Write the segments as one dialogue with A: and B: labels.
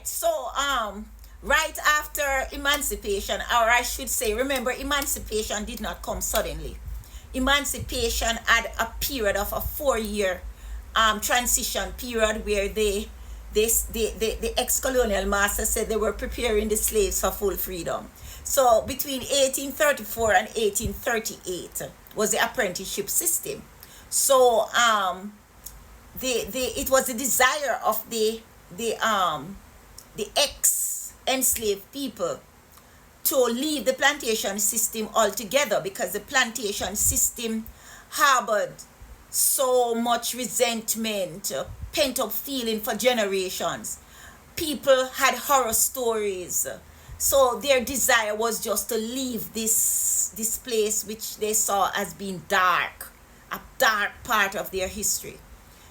A: So right after emancipation, or I should say, remember, emancipation did not come suddenly. Emancipation had a period of a 4 year transition period where the ex-colonial master said they were preparing the slaves for full freedom. So between 1834 and 1838 was the apprenticeship system. So it was the desire of the ex enslaved people to leave the plantation system altogether, because the plantation system harbored so much resentment, pent up feeling for generations. People had horror stories. So their desire was just to leave this place which they saw as being dark, a dark part of their history.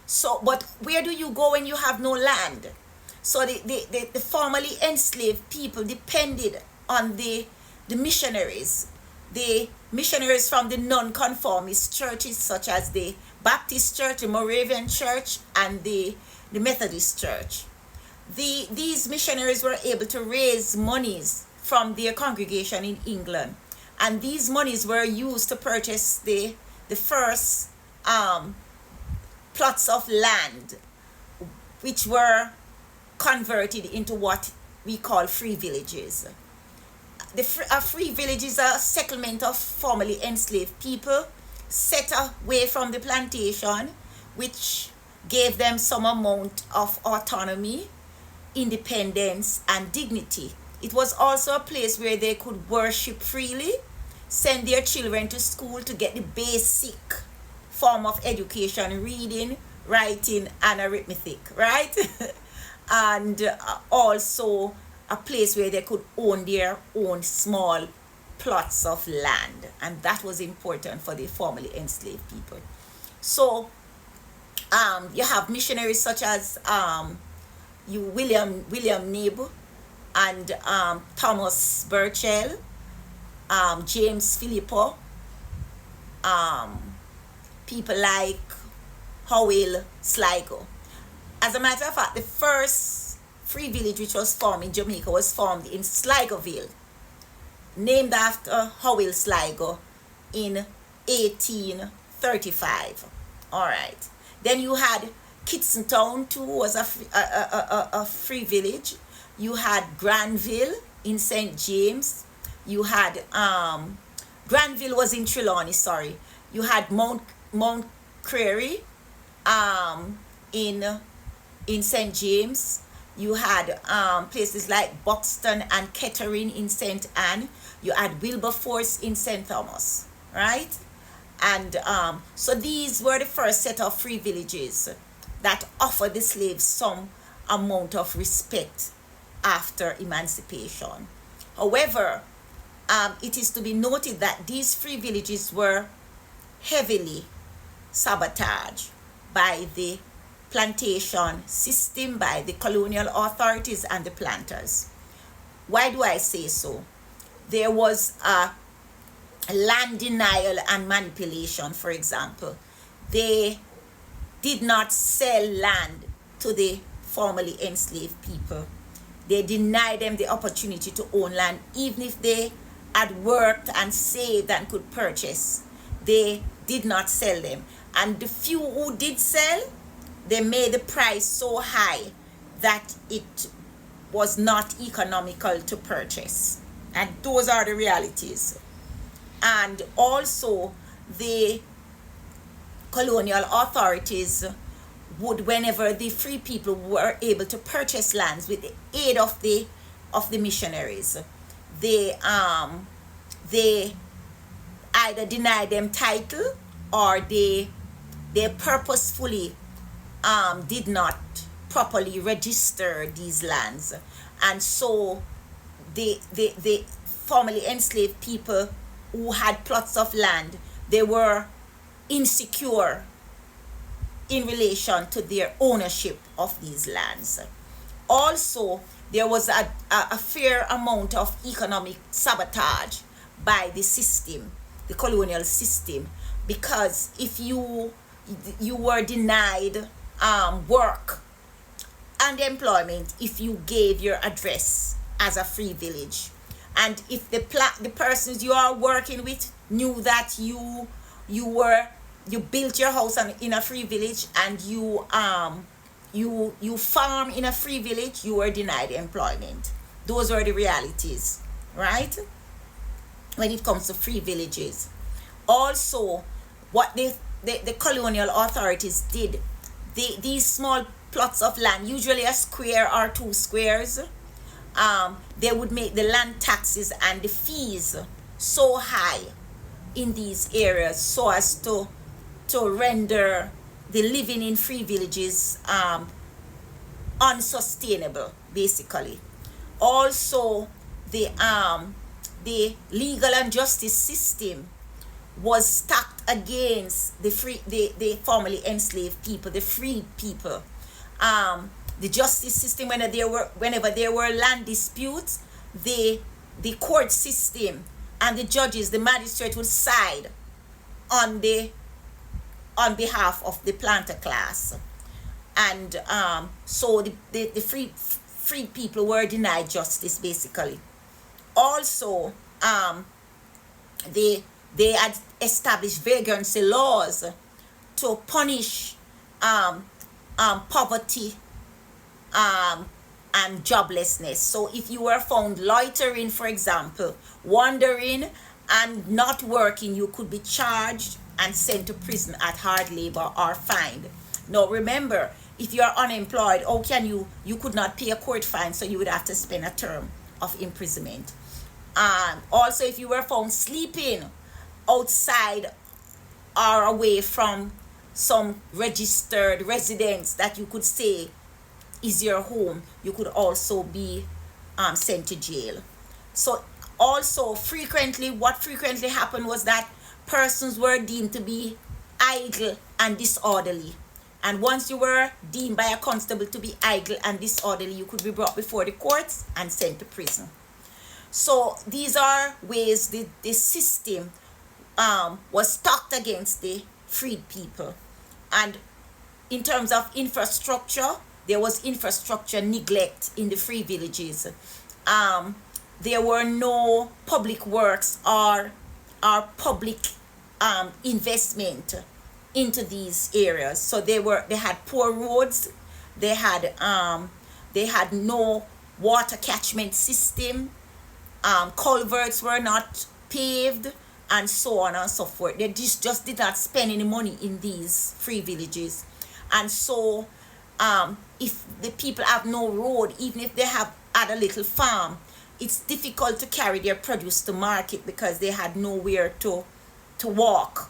A: So, but where do you go when you have no land? So the formerly enslaved people depended on the missionaries. The missionaries from the non-conformist churches such as the Baptist Church, the Moravian Church, and the Methodist Church. These missionaries were able to raise monies from their congregation in England, and these monies were used to purchase the first plots of land, which were converted into what we call free villages. A free village is a settlement of formerly enslaved people set away from the plantation, which gave them some amount of autonomy, independence, and dignity. It was also a place where they could worship freely, send their children to school to get the basic form of education, reading, writing, and arithmetic, right? And also a place where they could own their own small plots of land, and that was important for the formerly enslaved people. So you have missionaries such as William Nib and Thomas Burchell, James Philippo, people like Howell Sligo. As a matter of fact, the first free village which was formed in Jamaica was formed in Sligoville, named after Howell Sligo, in 1835. All right. Then you had Kitson Town too, was a free village. You had Granville in St. James. You had Granville was in Trelawney, sorry. You had Mount Creary in St. James. You had places like Buxton and Kettering in St. Anne. You had Wilberforce in St. Thomas, right? And so these were the first set of free villages that offered the slaves some amount of respect after emancipation. However, it is to be noted that these free villages were heavily sabotaged by the plantation system, by the colonial authorities and the planters. Why do I say so? There was a land denial and manipulation, for example. They did not sell land to the formerly enslaved people. They denied them the opportunity to own land, even if they had worked and saved and could purchase. They did not sell them. And the few who did sell, they made the price so high that it was not economical to purchase. And those are the realities. And also the colonial authorities would, whenever the free people were able to purchase lands with the aid of the missionaries, they either denied them title, or they purposefully did not properly register these lands. And so the formerly enslaved people who had plots of land, they were insecure in relation to their ownership of these lands. Also, there was a fair amount of economic sabotage by the system, the colonial system, because if you were denied work unemployment if you gave your address as a free village. And if the persons you are working with knew that you built your house in a free village, and you farm in a free village, you were denied employment. Those are the realities, right? When it comes to free villages. Also, what the colonial authorities did, these small plots of land, usually a square or 2 squares, they would make the land taxes and the fees so high in these areas so as to render the living in free villages unsustainable, basically. Also, the legal and justice system was stacked against the formerly enslaved people, the freed people. The justice system, whenever there were land disputes, the court system and the judges, the magistrate, would side on behalf of the planter class. And so the free people were denied justice, basically. Also, they had established vagrancy laws to punish poverty and joblessness. So if you were found loitering, for example, wandering and not working, you could be charged and sent to prison at hard labor or fined. Now remember, if you are unemployed, you could not pay a court fine, so you would have to spend a term of imprisonment. Also, if you were found sleeping outside or away from some registered residence that you could say is your home, you could also be sent to jail. So also, what frequently happened was that persons were deemed to be idle and disorderly. And once you were deemed by a constable to be idle and disorderly, you could be brought before the courts and sent to prison. So these are ways the system was stocked against the freed people. And in terms of infrastructure, there was infrastructure neglect in the free villages. There were no public works or public investment into these areas. So they had poor roads, they had no water catchment system, culverts were not paved, and so on and so forth. They just did not spend any money in these free villages. And so if the people have no road, even if they have had a little farm, it's difficult to carry their produce to market because they had nowhere to walk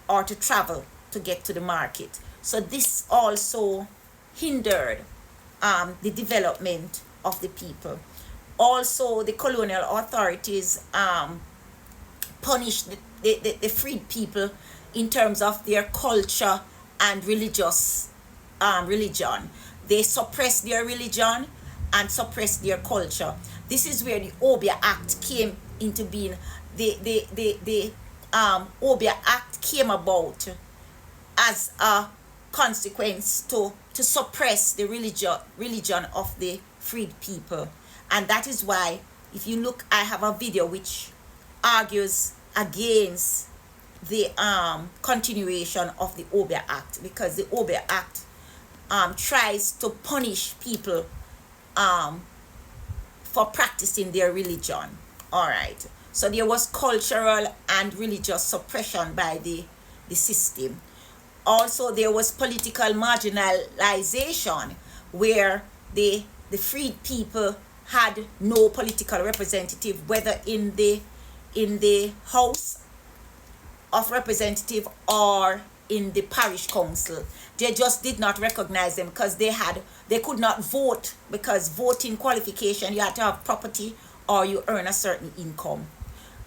A: or to travel to get to the market. So this also hindered the development of the people. Also, the colonial authorities punished the freed people in terms of their culture and religion. They suppressed their religion and suppressed their culture. This is where the Obia Act came into being. The Obia Act came about as a consequence to suppress the religion of the freed people. And that is why, if you look, I have a video which argues against the continuation of the Obia Act, because the Obia Act tries to punish people for practicing their religion. All right. So there was cultural and religious suppression by the system. Also, there was political marginalization, where the freed people had no political representative, whether in the House of Representatives or in the parish council. They just did not recognize them because they could not vote, because voting qualification, you had to have property or you earn a certain income.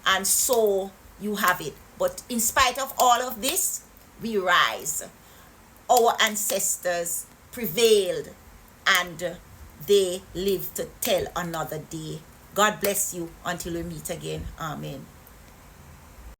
A: And so you have it. But in spite of all of this, we rise. Our ancestors prevailed and they lived to tell another day. God bless you until we meet again. Amen.